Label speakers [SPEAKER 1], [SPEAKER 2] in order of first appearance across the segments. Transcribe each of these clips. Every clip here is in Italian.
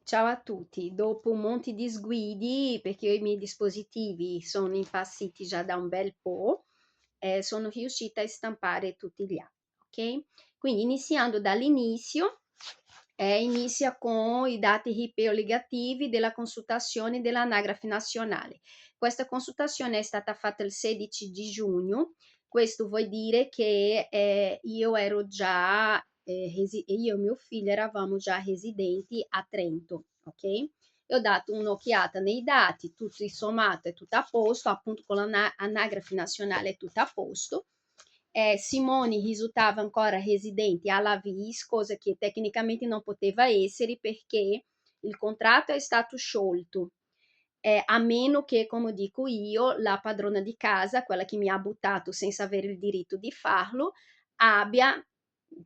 [SPEAKER 1] Ciao a tutti, dopo un monte di sguidi, perché io i miei dispositivi sono impazziti già da un bel po', sono riuscita a stampare tutti gli atti, ok? Quindi iniziando dall'inizio, inizia con i dati IP obbligativi della consultazione dell'anagrafe nazionale. Questa consultazione è stata fatta il 16 di giugno, questo vuol dire che io ero già, io e mio figlio eravamo già residenti a Trento, ok? E ho dato un'occhiata nei dati, tutto il sommato è tutto a posto, appunto con l'anagrafe nazionale è tutto a posto. Simone risultava ancora residente alla VIS, cosa che tecnicamente non poteva essere perché il contratto è stato sciolto, a meno che, come dico io, la padrona di casa, quella che mi ha buttato senza avere il diritto di farlo, abbia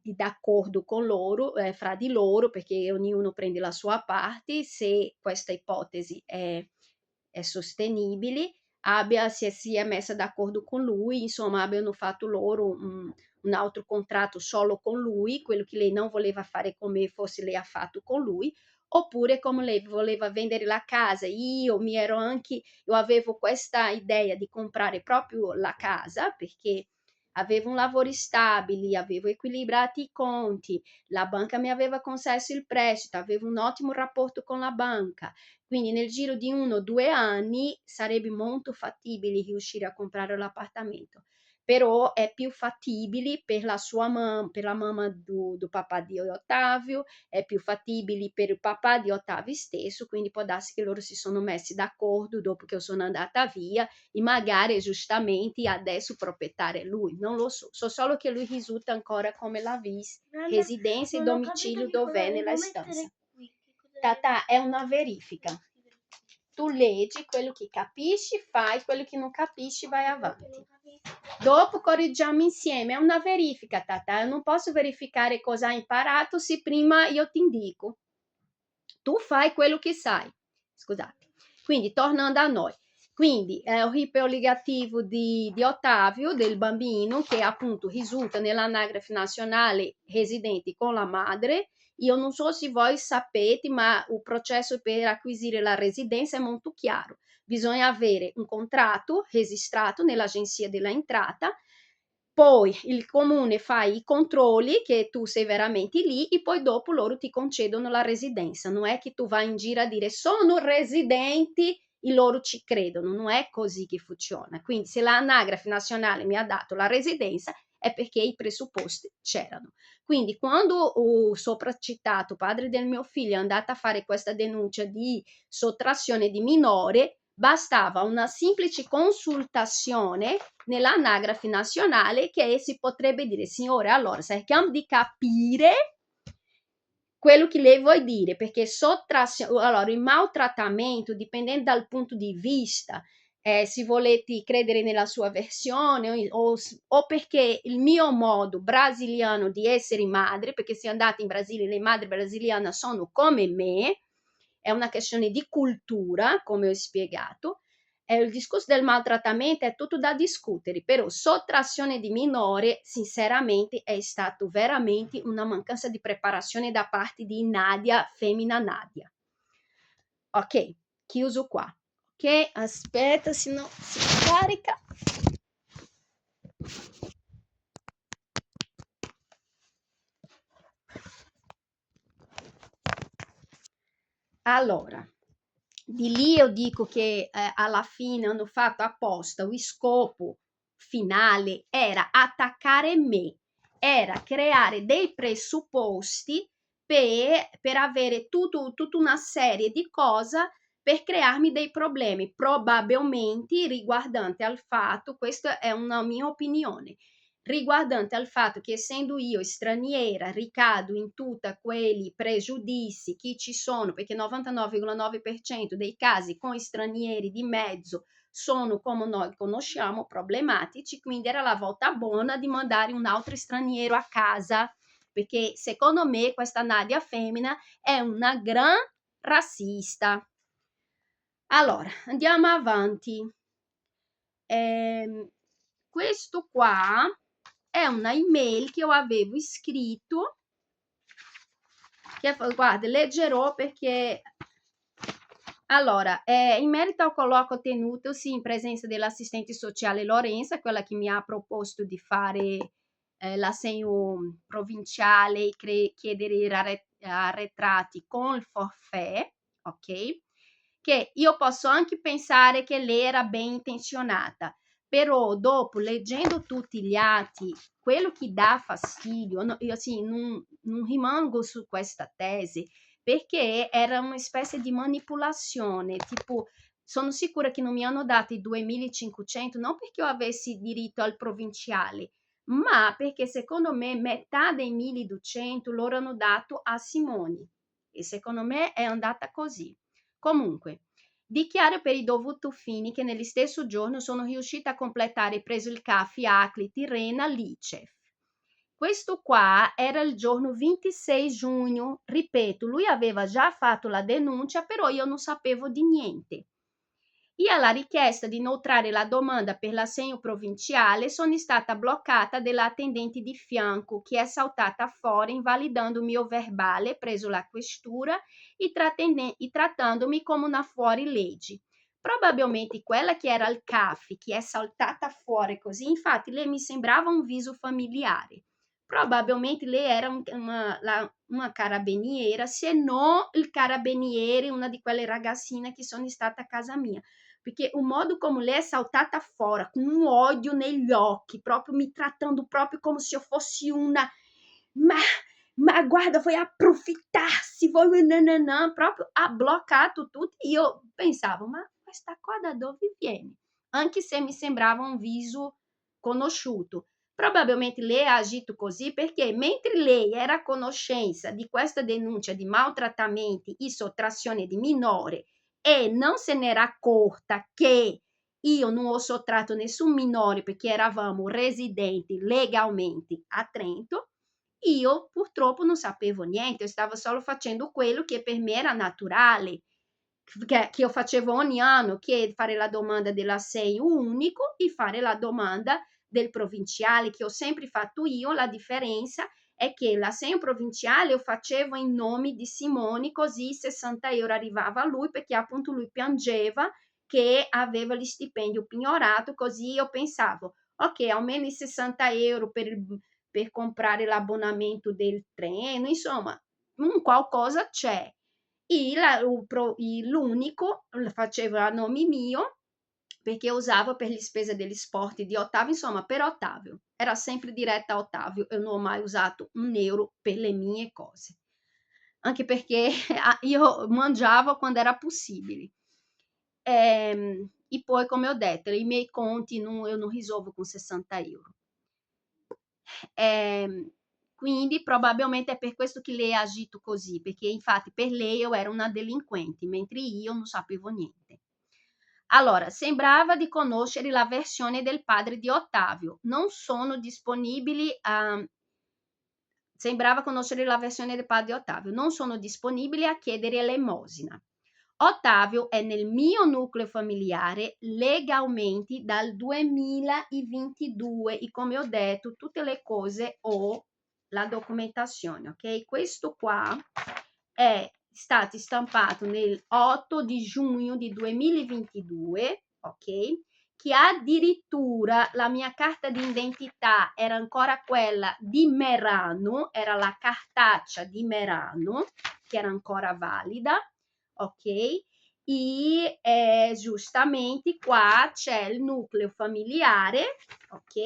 [SPEAKER 1] d'accordo con loro, fra di loro, perché ognuno prende la sua parte, se questa ipotesi è sostenibile, si è messa d'accordo con lui, insomma abbiano fatto loro un altro contratto solo con lui, quello che lei non voleva fare con me, forse lei ha fatto con lui, oppure come lei voleva vendere la casa, io avevo questa idea di comprare proprio la casa perché avevo un lavoro stabile, avevo equilibrati i conti, la banca mi aveva concesso il prestito, avevo un ottimo rapporto con la banca, quindi nel giro di 1 o 2 anni sarebbe molto fattibile riuscire a comprare l'appartamento, però è più fattibile per per la mamma do papà di Ottavio, è più fattibile per il papà di Ottavio stesso, quindi può darsi che loro si sono messi d'accordo dopo che io sono andata via e magari giustamente adesso il proprietario è lui, non lo so, so solo che lui risulta ancora come la vis, residenza e
[SPEAKER 2] Non ho capito
[SPEAKER 1] domicilio
[SPEAKER 2] che cosa
[SPEAKER 1] dove è
[SPEAKER 2] devo
[SPEAKER 1] nella stanza.
[SPEAKER 2] mettere qui. Che cosa
[SPEAKER 1] Tata, è una
[SPEAKER 2] devo
[SPEAKER 1] verifica.
[SPEAKER 2] scrivere qui?
[SPEAKER 1] Tu leggi quello che capisci, fai quello che non capisci, vai
[SPEAKER 2] Quello che non
[SPEAKER 1] avanti.
[SPEAKER 2] capisco.
[SPEAKER 1] Dopo correggiamo insieme, è una verifica, Tata. Io non posso verificare cosa hai imparato se prima io ti indico. Tu fai quello che sai. Scusate. Quindi, tornando a noi. Quindi, è il iperligativo di Ottavio, del bambino, che appunto risulta nell'anagrafe nazionale residente con la madre. Io non so se voi sapete, ma il processo per acquisire la residenza è molto chiaro. Bisogna avere un contratto registrato nell'agenzia della entrata, poi il comune fa i controlli che tu sei veramente lì e poi dopo loro ti concedono la residenza. Non è che tu vai in giro a dire sono residenti e loro ci credono, non è così che funziona. Quindi se l'anagrafe nazionale mi ha dato la residenza è perché i presupposti c'erano. Quindi quando il sopracitato padre del mio figlio è andato a fare questa denuncia di sottrazione di minore, bastava una semplice consultazione nell'anagrafe nazionale che si potrebbe dire, signore, allora cerchiamo di capire quello che lei vuol dire, perché sottrazione, allora il maltrattamento, dipendendo dal punto di vista, se volete credere nella sua versione o perché il mio modo brasiliano di essere madre, perché se andate in Brasile le madri brasiliane sono come me, è una questione di cultura, come ho spiegato, il discorso del maltrattamento è tutto da discutere, però sottrazione di minore, sinceramente, è stato veramente una mancanza di preparazione da parte di Nadia, femmina Nadia. Ok, chiuso qua. Ok, aspetta, se no si carica. Allora, di lì io dico che alla fine hanno fatto apposta, il scopo finale era attaccare me, era creare dei presupposti per avere tutta una serie di cose per crearmi dei problemi, probabilmente riguardanti al fatto, questa è una mia opinione, riguardante al fatto che essendo io straniera ricado in tutti quei pregiudizi che ci sono, perché il 99,9% dei casi con stranieri di mezzo sono, come noi conosciamo, problematici, quindi era la volta buona di mandare un altro straniero a casa, perché secondo me questa Nadia femmina è una gran razzista. Allora, andiamo avanti. Questo qua è una email che io avevo scritto Guarda, leggerò perché... Allora, in merito al colloquio tenutosi in presenza dell'assistente sociale Lorenza, quella che mi ha proposto di fare l'assegno provinciale e chiedere i arretrati con il forfait, ok? Che io posso anche pensare che lei era ben intenzionata, però dopo, leggendo tutti gli atti, quello che dà fastidio, io sì, non rimango su questa tesi, perché era una specie di manipolazione, tipo, sono sicura che non mi hanno dato i 2.500, non perché io avessi diritto al provinciale, ma perché secondo me metà dei 1.200 loro hanno dato a Simoni, e secondo me è andata così. Comunque, dichiaro per i dovuti fini che nello stesso giorno sono riuscita a completare preso il CAFI ACLI Tirrena Licef. Questo qua era il giorno 26 giugno, ripeto, lui aveva già fatto la denuncia, però io non sapevo di niente. Io alla richiesta di inoltrare la domanda per l'assegno provinciale sono stata bloccata dalla attendente di fianco che è saltata fuori invalidando il mio verbale preso la questura e trattandomi come una fuorilegge. Probabilmente quella che era il CAFI che è saltata fuori così, infatti lei mi sembrava un viso familiare. Probabilmente lei era una carabiniera, se no il carabiniere, una di quelle ragazzine che sono state a casa mia, perché o modo come lei è saltata fuori, con un odio negli occhi, proprio mi trattando proprio come se io fossi una... Ma, ma guarda, vuoi approfittarsi, vuoi... No, proprio ha bloccato tutto. Io pensavo, ma questa qua da dove viene? Anche se mi sembrava un viso conosciuto. Probabilmente lei ha agito così perché mentre lei era a conoscenza di questa denuncia di maltrattamenti e sottrazione di minore e non se n'era accorta che io non ho sottratto nessun minore perché eravamo residenti legalmente a Trento, io purtroppo non sapevo niente, io stavo solo facendo quello che per me era naturale, che io facevo ogni anno, che è fare la domanda dell'assegno unico e fare la domanda del provinciale, che ho sempre fatto io. La differenza è che l'assegno provinciale lo facevo in nome di Simoni, così 60 euro arrivava a lui, perché appunto lui piangeva che aveva lo stipendio pignorato, così io pensavo, ok, almeno i 60 euro per comprare l'abbonamento del treno, insomma, un qualcosa c'è. E l'unico lo faceva a nome mio, perché usavo per le spese degli sport di Ottavio, insomma, per Ottavio. Era sempre diretta a Ottavio, io non ho mai usato un euro per le mie cose. Anche perché io mangiavo quando era possibile. E poi, come ho detto, i miei conti io non risolvo con 60 euro. Quindi probabilmente è per questo che lei ha agito così, perché infatti per lei io ero una delinquente, mentre io non sapevo niente. Allora, sembrava di conoscere la versione del padre di Ottavio. Non sono disponibili a... Sembrava conoscere la versione del padre di Ottavio. Non sono disponibili a chiedere l'elemosina. Ottavio è nel mio nucleo familiare legalmente dal 2022 e come ho detto tutte le cose ho la documentazione, ok? Questo qua è stato stampato nel 8 di giugno di 2022, ok? Che addirittura la mia carta d'identità era ancora quella di Merano, era la cartaccia di Merano che era ancora valida, ok? E giustamente qua c'è il nucleo familiare, ok?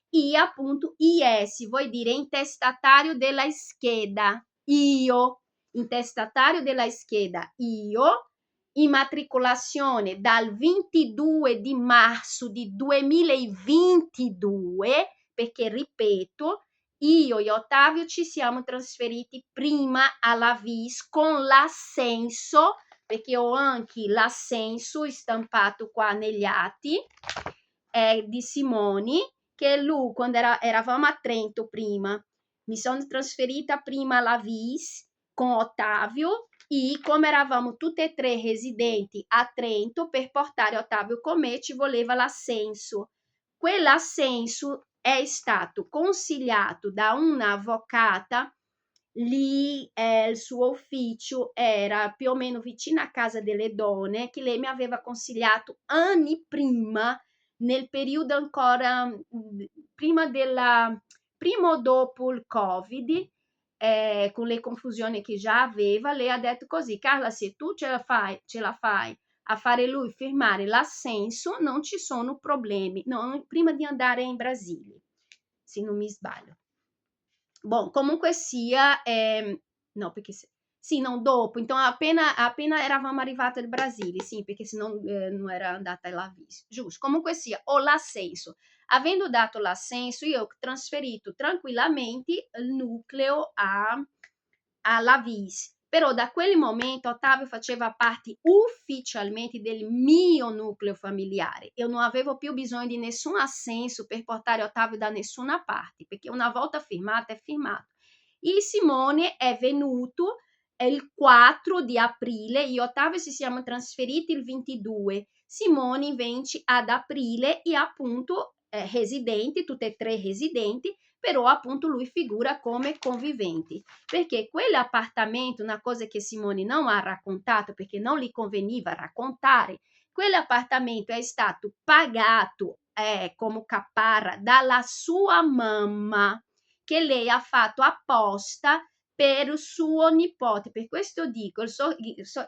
[SPEAKER 1] E appunto IS, vuol dire intestatario della scheda, io, intestatario della scheda, io, immatricolazione dal 22 di marzo di 2022, perché ripeto, io e Ottavio ci siamo trasferiti prima alla VIS con l'assenso, perché ho anche l'assenso stampato qua negli atti di Simoni, che lui quando eravamo a Trento prima, mi sono trasferita prima alla VIS con Ottavio e come eravamo tutte e tre residenti a Trento, per portare Ottavio con me ci voleva l'assenso. Quell'assenso è stato consigliato da un'avvocata lì il suo ufficio era più o meno vicino a Casa delle Donne, che lei mi aveva consigliato anni prima, nel periodo ancora prima o dopo il Covid, con le confusioni che già aveva, lei ha detto così: Carla, se tu ce la fai a fare lui firmare l'assenso, non ci sono problemi, prima di andare in Brasile, se non mi sbaglio. Bom, comunque sia, no, perché sì, non dopo, então appena eravamo arrivate al Brasile, sì, perché se non, non era andata l'avviso, giusto. Comunque sia, ho l'assenso. Avendo dato l'assenso, io ho trasferito tranquillamente il nucleo alla VIS. Però da quel momento Ottavio faceva parte ufficialmente del mio nucleo familiare. Io non avevo più bisogno di nessun assenso per portare Ottavio da nessuna parte, perché una volta firmato è firmato. Il Simone è venuto il 4 di aprile, io e Ottavio ci siamo trasferiti il 22, Simone vence ad aprile e appunto residenti, tutte e tre residenti, però appunto lui figura come conviventi, perché quell'appartamento, una cosa che Simone non ha raccontato perché non gli conveniva raccontare, quell'appartamento è stato pagato come caparra dalla sua mamma, che lei ha fatto apposta per il suo nipote. Per questo dico,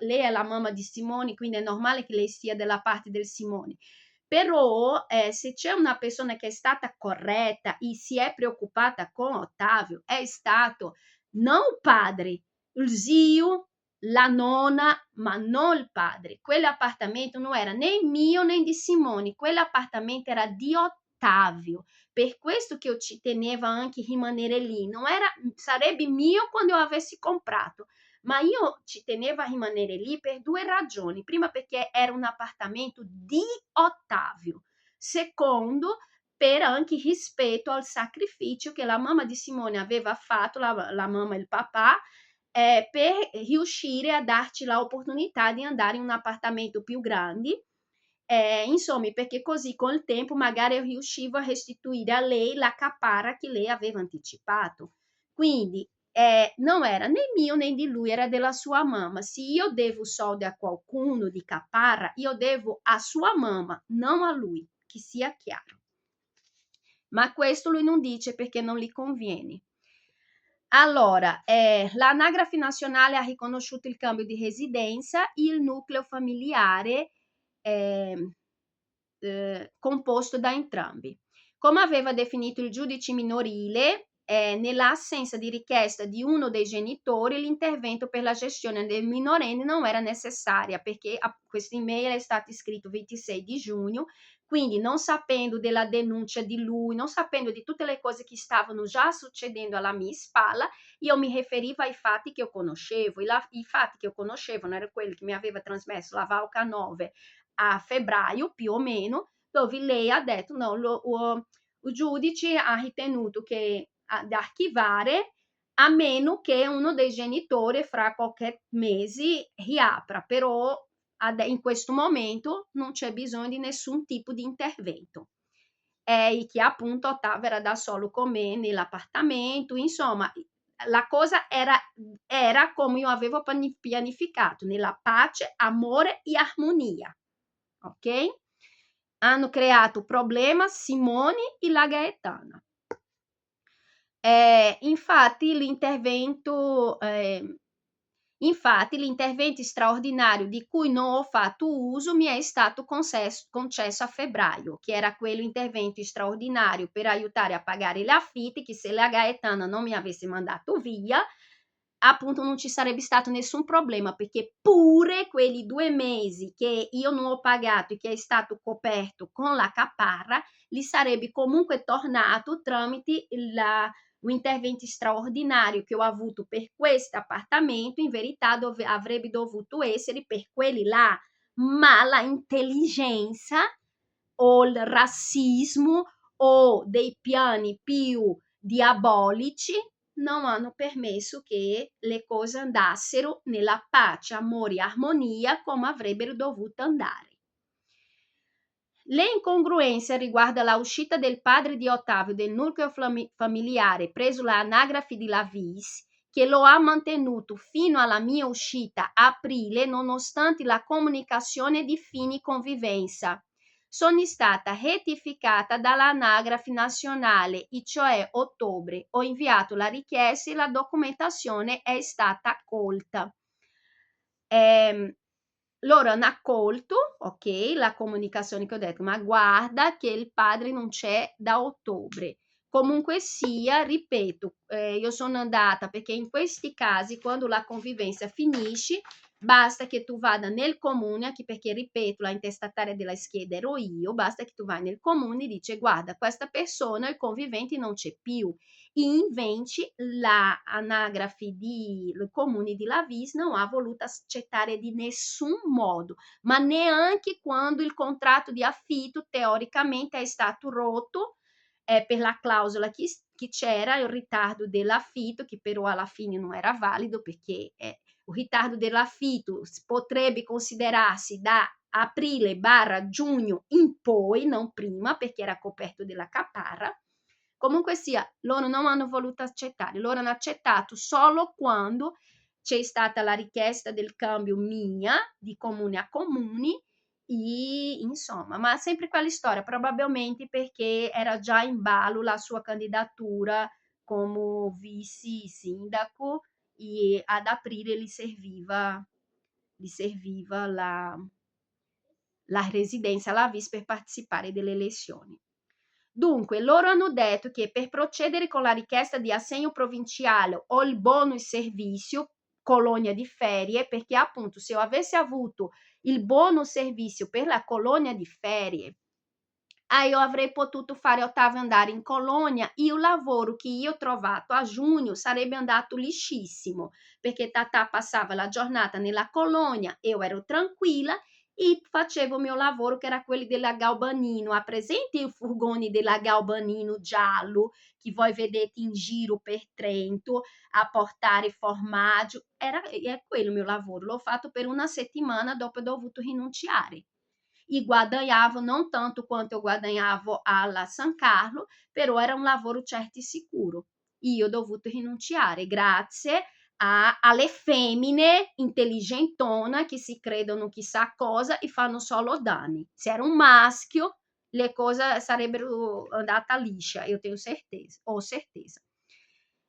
[SPEAKER 1] lei è la mamma di Simone, quindi è normale che lei sia della parte del Simone. Però se c'è una persona che è stata corretta e si è preoccupata con Ottavio, è stato non il padre, il zio, la nonna, ma non il padre. Quell'appartamento non era né mio né di Simone, quell'appartamento era di Ottavio. Per questo che io ci tenevo anche a rimanere lì. Non era, sarebbe mio quando io avessi comprato, ma io ci tenevo a rimanere lì per due ragioni. Prima, perché era un appartamento di Ottavio. Secondo, per anche rispetto al sacrificio che la mamma di Simone aveva fatto, la mamma e il papà, per riuscire a darci l'opportunità di andare in un appartamento più grande. Insomma, perché così col tempo magari riuscivo a restituire a lei la caparra che lei aveva anticipato. Quindi non era né mio né di lui, era della sua mamma. Se io devo soldi a qualcuno di caparra, io devo a sua mamma, non a lui, che sia chiaro. Ma questo lui non dice perché non gli conviene. Allora, l'Anagrafe Nazionale ha riconosciuto il cambio di residenza, il nucleo familiare composto da entrambi. Come aveva definito il giudice minorile, nell'assenza di richiesta di uno dei genitori, l'intervento per la gestione del minorenne non era necessaria, perché questa email è stata scritta il 26 di giugno, quindi non sapendo della denuncia di lui, non sapendo di tutte le cose che stavano già succedendo alla mia spalla, io mi riferivo ai fatti che io conoscevo. I fatti che io conoscevo erano quelli che mi aveva trasmesso la Valca 9 a febbraio, più o meno, dove lei ha detto no, il giudice ha ritenuto che ad archivare a meno che uno dei genitori fra qualche mese riapra, però in questo momento non c'è bisogno di nessun tipo di intervento. E che appunto Ottavio era da solo con me nell'appartamento, insomma, la cosa era come io avevo pianificato, nella pace, amore e armonia. Ok? Hanno creato problema Simone e la Gaetana. Infatti l'intervento straordinario di cui non ho fatto uso mi è stato concesso a febbraio, che era quello intervento straordinario per aiutare a pagare le affitti, che se la Gaetana non mi avesse mandato via, appunto non ci sarebbe stato nessun problema, perché pure quelli 2 mesi che io non ho pagato e che è stato coperto con la caparra, li sarebbe comunque tornato tramite un intervento straordinario che ho avuto per questo appartamento, in verità avrebbe dovuto essere per quelli là, ma la intelligenza o il razzismo o dei piani più diabolici non hanno permesso che le cose andassero nella pace, amore e armonia come avrebbero dovuto andare. Le incongruenze riguardo alla uscita del padre di Ottavio del nucleo familiare preso l'anagrafe di Lavis, che lo ha mantenuto fino alla mia uscita a aprile, nonostante la comunicazione di fini convivenza. Sono stata rettificata dall'anagrafe nazionale, e cioè ottobre. Ho inviato la richiesta e la documentazione è stata accolta. Loro hanno accolto, ok, la comunicazione che ho detto, ma guarda che il padre non c'è da ottobre. Comunque sia, ripeto, io sono andata perché in questi casi, quando la convivenza finisce, basta che tu vada nel comune, anche perché, ripeto, la intestataria della scheda ero io, basta che tu vai nel comune e dici, guarda, questa persona, il convivente non c'è più. Invece la anagrafe del comune di Lavis non ha voluto accettare di nessun modo, ma neanche quando il contratto di affitto teoricamente è stato rotto per la clausola che c'era, il ritardo dell'affitto, che però alla fine non era valido perché il ritardo dell'affitto potrebbe considerarsi da aprile/giugno in poi, non prima, perché era coperto della caparra. Comunque sia, loro non hanno voluto accettare, loro hanno accettato solo quando c'è stata la richiesta del cambio mia di comune a comune e insomma, ma sempre quella storia, probabilmente perché era già in ballo la sua candidatura come vice sindaco e ad aprile gli serviva la residenza alla vis per partecipare delle elezioni. Dunque, loro hanno detto che per procedere con la richiesta di assegno provinciale o il bonus servizio, colonia di ferie, perché appunto se io avessi avuto il bonus servizio per la colonia di ferie, io avrei potuto fare Ottavio andare in colonia e il lavoro che io ho trovato a giugno sarebbe andato liscissimo, perché Tatà passava la giornata nella colonia, io ero tranquilla e facevo il mio lavoro che era quello della Galbanino. Ha presente i furgoni della Galbanino giallo che voi vedete in giro per Trento a portare formaggio? È quello il mio lavoro, l'ho fatto per una settimana, dopo ho dovuto rinunciare. E guadagnavo non tanto quanto eu guadagnavo alla San Carlo, però era un lavoro certo e sicuro. Io ho dovuto rinunciare grazie alle femmine intelligentona che si credono chissà cosa e fanno solo danni. Se era un maschio, le cose sarebbero andate liscia, io tengo certeza, ho certeza.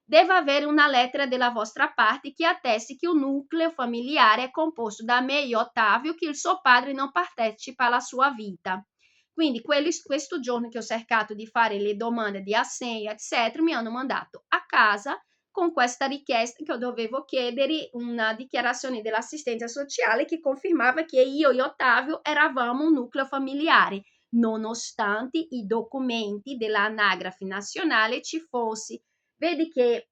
[SPEAKER 1] Deve avere una lettera della vostra parte che attesti che un nucleo familiare è composto da me e Ottavio, che il suo padre non partecipa alla sua vita. Quindi questo giorno che ho cercato di fare le domande di assegno, eccetera, mi hanno mandato a casa con questa richiesta che io dovevo chiedere una dichiarazione dell'assistenza sociale che confermava che io e Ottavio eravamo un nucleo familiare, nonostante i documenti dell'anagrafe nazionale ci fossi. Vedi che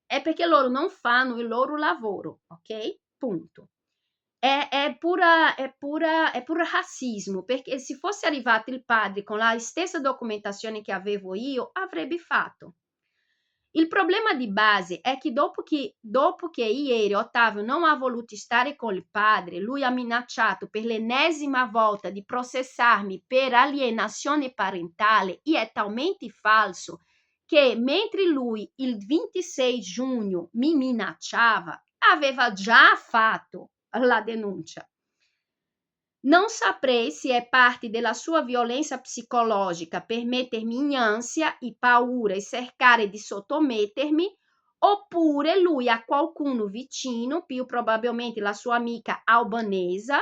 [SPEAKER 1] è perché loro non fanno il loro lavoro, ok? Punto. È puro razzismo, perché se fosse arrivato il padre con la stessa documentazione che avevo io, avrebbe fatto. Il problema di base è che dopo che ieri Ottavio non ha voluto stare con il padre, lui ha minacciato per l'ennesima volta di processarmi per alienazione parentale e è talmente falso che mentre lui il 26 giugno mi minacciava, aveva già fatto la denuncia. Non saprei se è parte della sua violenza psicologica per mettermi in ansia e paura e cercare di sottomettermi, oppure lui ha qualcuno vicino, più probabilmente la sua amica albanesa,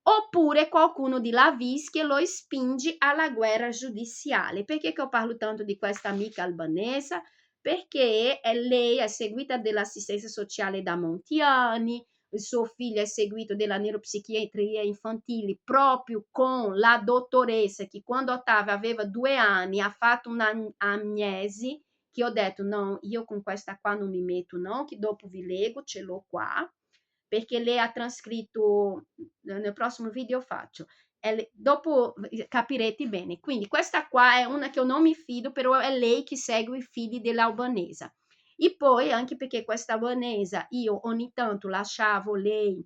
[SPEAKER 1] oppure qualcuno di Lavis che lo spinge alla guerra giudiziale. Perché che io parlo tanto di questa amica albanesa? Perché lei è seguita dell'assistenza sociale da molti anni, il suo figlio è seguito della neuropsichiatria infantile proprio con la dottoressa che quando Ottavio aveva 2 anni ha fatto un'amnesi che ho detto no, io con questa qua non mi metto no, che dopo vi leggo, ce l'ho qua, perché lei ha trascritto, nel prossimo video faccio, dopo capirete bene. Quindi questa qua è una che io non mi fido, però è lei che segue i figli dell'albanesa. E poi anche perché questa albanesa io ogni tanto lasciavo lei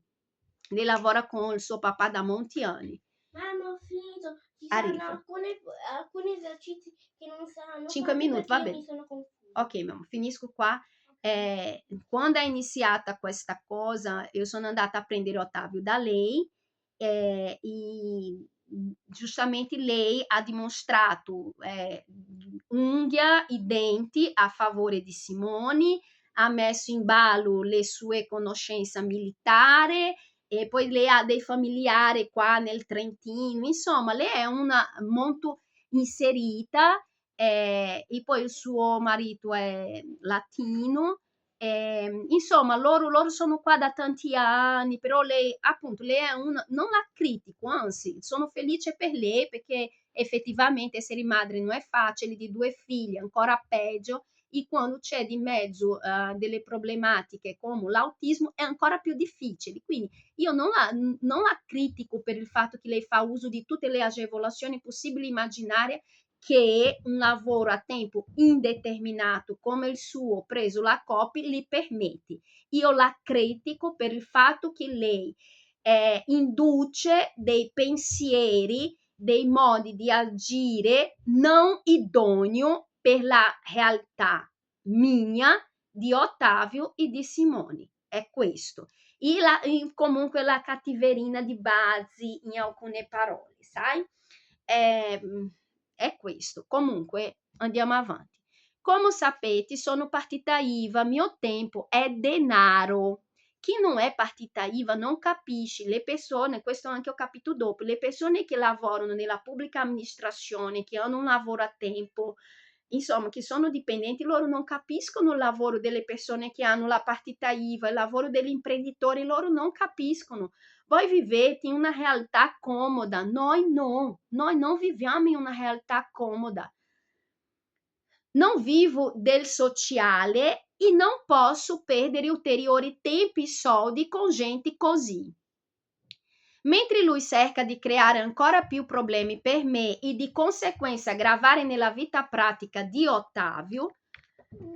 [SPEAKER 1] lavora con il suo papà da molti anni.
[SPEAKER 2] Mamma, ho finito. Ci
[SPEAKER 1] Arrivo.
[SPEAKER 2] saranno alcuni esercizi che non saranno
[SPEAKER 1] 5
[SPEAKER 2] fatti
[SPEAKER 1] minuti,
[SPEAKER 2] perché
[SPEAKER 1] va
[SPEAKER 2] io mi
[SPEAKER 1] bene.
[SPEAKER 2] sono confusa.
[SPEAKER 1] Ok, mamma, finisco qua. Quando è iniziata questa cosa, io sono andata a prendere Ottavio da lei, e giustamente lei ha dimostrato unghia i denti a favore di Simone, ha messo in ballo le sue conoscenze militari, e poi lei ha dei familiari qua nel Trentino, insomma, lei è una molto inserita, e poi il suo marito è latino. Insomma, loro sono qua da tanti anni, però lei, appunto, lei è una, non la critico, anzi, sono felice per lei perché effettivamente essere madre non è facile, di 2 figli, ancora peggio, e quando c'è di mezzo delle problematiche come l'autismo è ancora più difficile. Quindi io non la critico per il fatto che lei fa uso di tutte le agevolazioni possibili e immaginarie che un lavoro a tempo indeterminato come il suo, preso la COPI, gli permette. Io la critico per il fatto che lei induce dei pensieri, dei modi di agire non idonei per la realtà mia, di Ottavio e di Simone. È questo. Comunque la cattiverina di base in alcune parole, sai? È questo. Comunque andiamo avanti. Come sapete, sono partita IVA, mio tempo è denaro. Chi non è partita IVA non capisce. Le persone, questo anche ho capito dopo, le persone che lavorano nella pubblica amministrazione, che hanno un lavoro a tempo, insomma, che sono dipendenti, loro non capiscono il lavoro delle persone che hanno la partita IVA, il lavoro degli imprenditori, loro non capiscono. Voi vivete in una realtà comoda, noi non viviamo in una realtà comoda. Non vivo del sociale e non posso perdere ulteriori tempi e soldi con gente così. Mentre lui cerca di creare ancora più problemi per me e di conseguenza gravare nella vita pratica di Ottavio,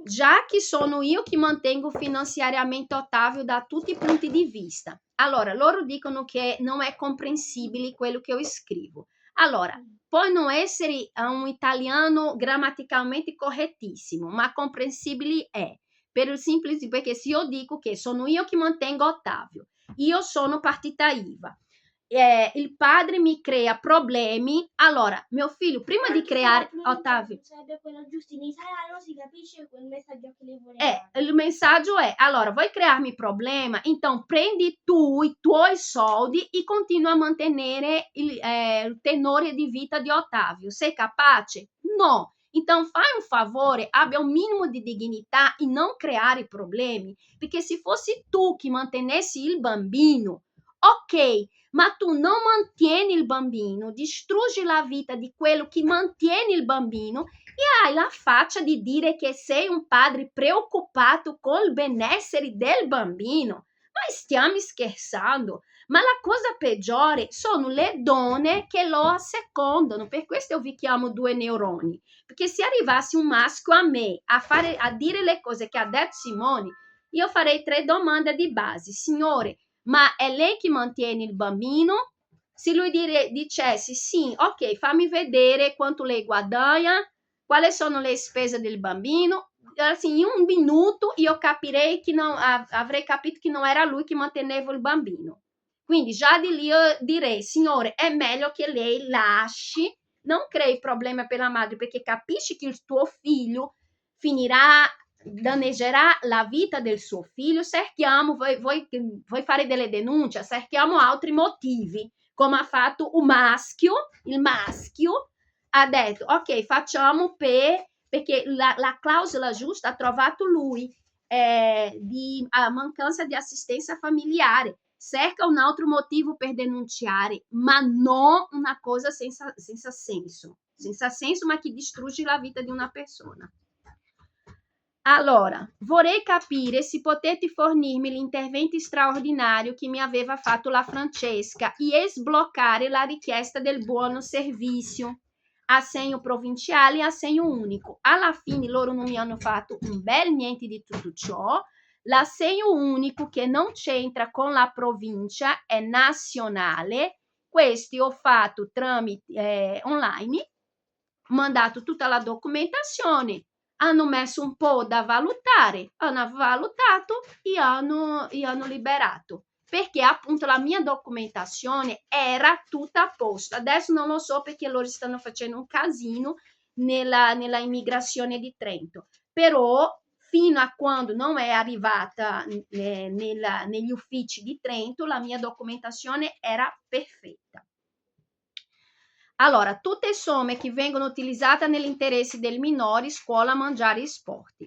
[SPEAKER 1] già che sono io che mantengo finanziariamente Ottavio da tutti i punti di vista. Allora, loro dicono che non è comprensibile quello che io scrivo. Allora, può non essere un italiano grammaticalmente correttissimo, ma comprensibile è, per il semplice perché se io dico che sono io che mantengo Ottavio, io sono partita IVA, il padre mi crea problemi, allora mio figlio prima di creare Ottavio
[SPEAKER 2] sarebbe quello giusto in italiano, si capisce quel messaggio che le vuole dare.
[SPEAKER 1] il messaggio è allora vuoi crearmi problema, então prendi tu i tuoi soldi e continua a mantenere il tenore di vita di Ottavio, sei capace? No. Então fai un favore, abbia un minimo di dignità e non creare problemi, perché se fossi tu che mantenessi il bambino, ok, ma tu non mantieni il bambino, distruggi la vita di quello che mantiene il bambino e hai la faccia di dire che sei un padre preoccupato col benessere del bambino. Ma stiamo scherzando? Ma la cosa peggiore sono le donne che lo assecondano, per questo io vi chiamo 2 neuroni, perché se arrivasse un maschio a me a dire le cose che ha detto Simone, io farei 3 domande di base. Signore, ma è lei che mantiene il bambino? Se lui dicesse sì, ok, fammi vedere quanto lei guadagna, quali sono le spese del bambino, assim, in un minuto io capirei che avrei capito che non era lui che manteneva il bambino. Quindi già di lì io direi, signore, è meglio che lei lasci, non crei problemi per la madre, perché capisci che il tuo figlio finirà, danneggerà la vita del suo figlio, cerchiamo, vuoi fare delle denunce, cerchiamo altri motivi, come ha fatto il maschio ha detto, ok, facciamo perché la clausola giusta ha trovato lui, di mancanza di assistenza familiare, cerca un altro motivo per denunciare, ma non una cosa senza senso, ma che distrugge la vita di una persona. Allora, vorrei capire se potete fornirmi l'intervento straordinario che mi aveva fatto la Francesca e sbloccare la richiesta del buono servizio, assegno provinciale e assegno unico. Alla fine loro non mi hanno fatto un bel niente di tutto ciò. L'assegno unico che non c'entra con la provincia è nazionale. Questi ho fatto tramite online, mandato tutta la documentazione. hanno messo un po' da valutare, hanno valutato e hanno liberato, perché appunto la mia documentazione era tutta a posto. Adesso non lo so perché loro stanno facendo un casino nella immigrazione di Trento, però fino a quando non è arrivata negli uffici di Trento la mia documentazione era perfetta. Allora, tutte somme che vengono utilizzate negli interessi del minore, scuola, mangiare e sport.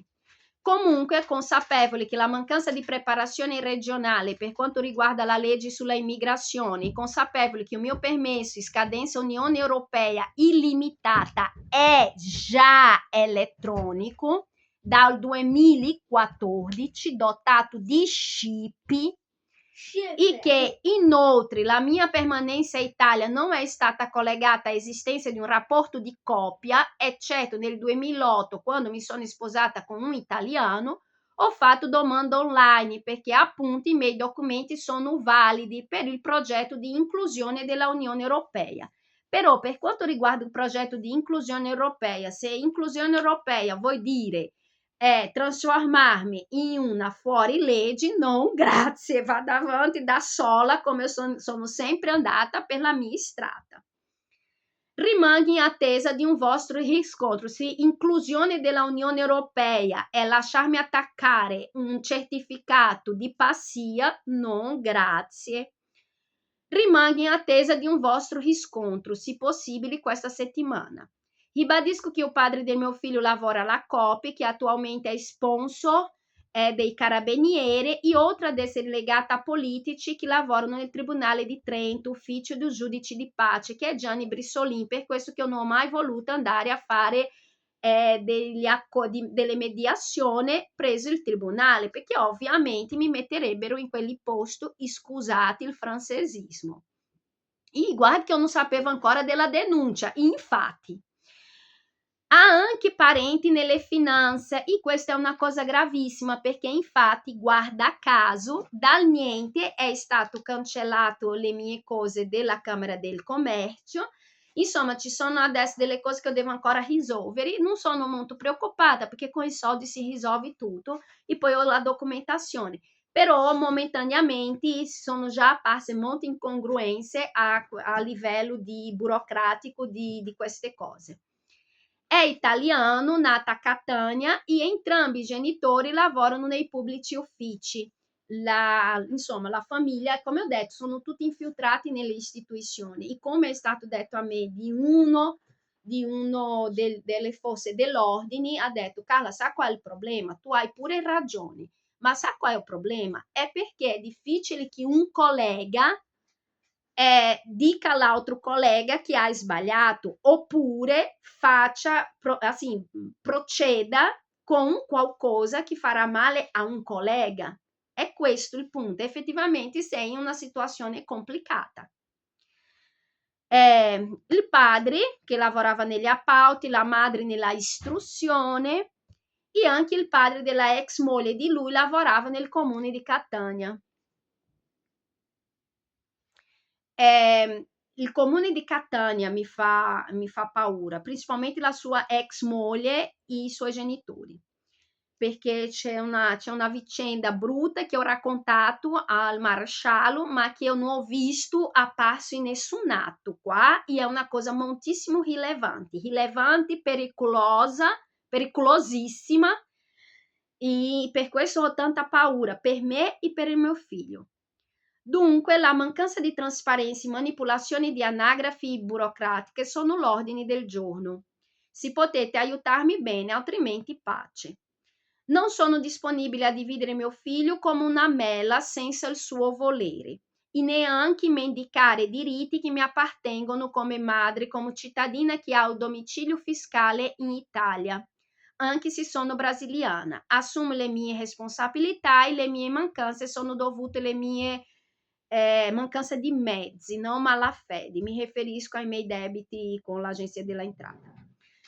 [SPEAKER 1] Comunque, consapevoli che la mancanza di preparazione regionale per quanto riguarda la legge sulla immigrazione, consapevoli che il mio permesso in scadenza Unione Europea illimitata è già elettronico dal 2014, dotato di chip, e che inoltre la mia permanenza in Italia non è stata collegata all'esistenza di un rapporto di coppia, eccetto nel 2008 quando mi sono sposata con un italiano, ho fatto domanda online perché appunto i miei documenti sono validi per il progetto di inclusione della Unione Europea. Però per quanto riguarda il progetto di inclusione europea, se inclusione europea vuol dire trasformarmi in una fuorilegge, no, grazie, vado avanti da sola come sono sempre andata per la mia strada. Rimango in attesa di un vostro riscontro. Se inclusione della Unione Europea è lasciarmi attaccare un certificato di passia, no, grazie. Rimango in attesa di un vostro riscontro, se possibile questa settimana. Ribadisco che il padre del mio figlio lavora alla COP, che attualmente è sponsor dei carabinieri, e oltre ad essere legata a politici che lavorano nel Tribunale di Trento, ufficio del giudice di pace, che è Gianni Brissolin, per questo che io non ho mai voluto andare a fare delle mediazioni preso il tribunale, perché ovviamente mi metterebbero in quelli posti, scusate il francesismo. E guarda che io non sapevo ancora della denuncia, infatti. Ha anche parenti nelle finanze e questa è una cosa gravissima perché infatti, guarda caso, dal niente è stato cancellato le mie cose della Camera del Commercio. Insomma, ci sono adesso delle cose che io devo ancora risolvere. Non sono molto preoccupata perché con i soldi si risolve tutto e poi ho la documentazione. Però momentaneamente sono già apparse molte incongruenze a livello di burocratico di queste cose. È italiano, nata a Catania e entrambi i genitori lavorano nei pubblici uffici. Insomma, la famiglia, come ho detto, sono tutti infiltrati nelle istituzioni e come è stato detto a me di uno delle forze dell'ordine, ha detto: Carla, sa qual è il problema? Tu hai pure ragione, ma sa qual è il problema? È perché è difficile che un collega dica all'altro collega che hai sbagliato oppure proceda con qualcosa che farà male a un collega. È questo il punto. Effettivamente sei in una situazione complicata. Il padre che lavorava negli appalti, la madre nella istruzione e anche il padre della ex moglie di lui lavorava nel comune di Catania. Il comune di Catania mi fa paura, principalmente la sua ex moglie e i suoi genitori, perché c'è una vicenda brutta che ho raccontato al maresciallo, ma che io non ho visto apparso in nessun atto qua, e è una cosa moltissimo rilevante, pericolosa, pericolosissima, e per questo ho tanta paura per me e per il mio figlio. Dunque, la mancanza di trasparenza e manipolazioni di anagrafi burocratiche sono l'ordine del giorno. Se potete aiutarmi bene, altrimenti pace. Non sono disponibile a dividere mio figlio come una mela senza il suo volere e neanche mendicare diritti che mi appartengono come madre, come cittadina che ha il domicilio fiscale in Italia. Anche se sono brasiliana, assumo le mie responsabilità e le mie mancanze sono dovute alle mie mancanza di mezzi, non malafede. Mi riferisco ai miei debiti con l'Agenzia della Entrata.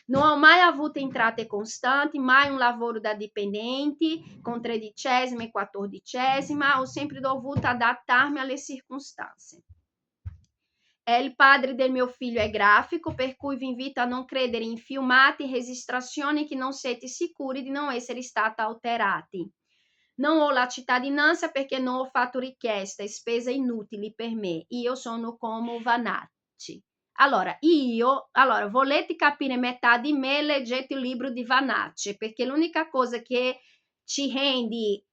[SPEAKER 1] Non ho mai avuto entrate costanti, mai un lavoro da dipendenti con 13ª e 14ª, ho sempre dovuto adattarmi alle circostanze. Il padre del mio figlio è grafico, per cui vi invito a non credere in filmati e registrazioni che non siete sicuri di non essere stati alterati. Non ho la cittadinanza perché non ho fatto richiesta e spese inutili per me. Io sono come Vanacci. Allora, volete capire metà di me, leggete il libro di Vanacci, perché l'unica cosa che ci rende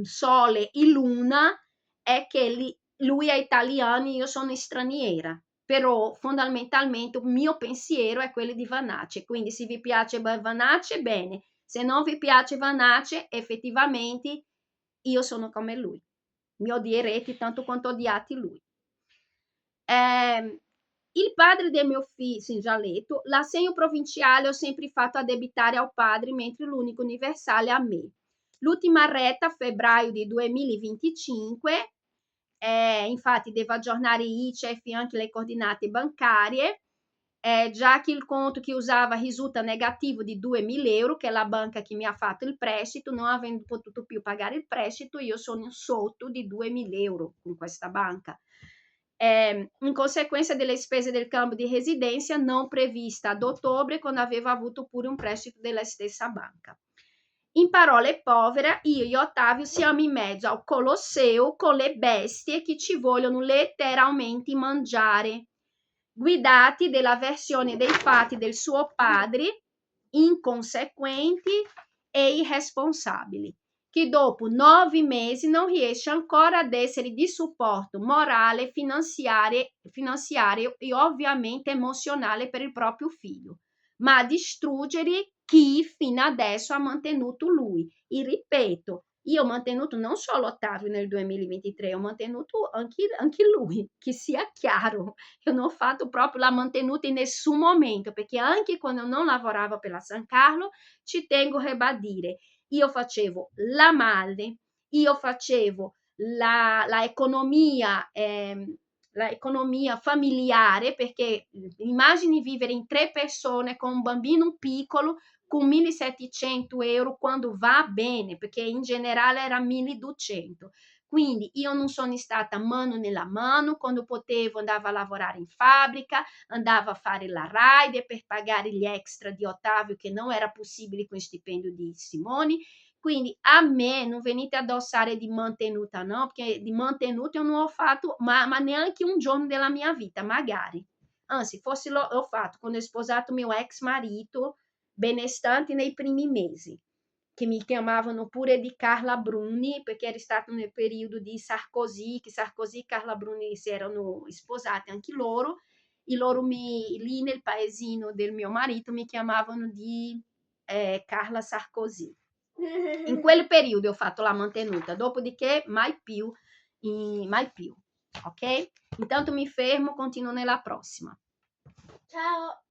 [SPEAKER 1] sole e luna è che lui è italiano e io sono straniera, però fondamentalmente il mio pensiero è quello di Vanacci, quindi se vi piace Vanacci, bene, se non vi piace Vanacci, effettivamente io sono come lui, mi odierete tanto quanto odiate lui. Il padre del mio figlio, sì, già letto, l'assegno provinciale ho sempre fatto addebitare al padre, mentre l'unico universale a me. L'ultima retta, febbraio di 2025, infatti devo aggiornare ICEF e anche le coordinate bancarie, già che il conto che usava risulta negativo di 2.000 euro, che è la banca che mi ha fatto il prestito, non avendo potuto più pagare il prestito, io sono sotto di 2.000 euro con questa banca. In conseguenza delle spese del cambio di residenza non prevista ad ottobre, quando avevo avuto pure un prestito della stessa banca. In parole povere, io e Ottavio siamo in mezzo al Colosseo con le bestie che ci vogliono letteralmente mangiare, guidati dalla versione dei fatti del suo padre, inconsequenti e irresponsabili, che dopo 9 mesi non riesce ancora ad essere di supporto morale, finanziario e ovviamente emozionale per il proprio figlio, ma a distruggere chi fino adesso ha mantenuto lui. E ripeto, io ho mantenuto non solo Ottavio nel 2023, ho mantenuto anche lui, che sia chiaro. Io non ho fatto proprio la mantenuta in nessun momento, perché anche quando non lavoravo per la San Carlo, ci tengo a ribadire, io facevo la madre, io facevo la economia familiare, perché immagini vivere in 3 persone con un bambino piccolo con 1.700 euro quando va bene, perché in generale era 1.200. Quindi io non sono stata mano nella mano, quando potevo andavo a lavorare in fabbrica, andavo a fare la ride per pagare gli extra di Ottavio che non era possibile con il stipendio di Simoni. Quindi a me non venite a addossare di mantenuta, no, perché di mantenuta io non ho fatto ma neanche un giorno della mia vita, magari. Anzi, forse l'ho fatto quando ho sposato mio ex marito, benestante nei primi mesi, che mi chiamavano pure di Carla Bruni, perché era stato nel periodo di Sarkozy, che Sarkozy e Carla Bruni si erano sposati anche loro, e loro lì nel paesino del mio marito mi chiamavano di Carla Sarkozy. In quel periodo ho fatto la mantenuta, dopodiché mai più, mai più, ok? Intanto mi fermo, continuo nella prossima.
[SPEAKER 2] Ciao.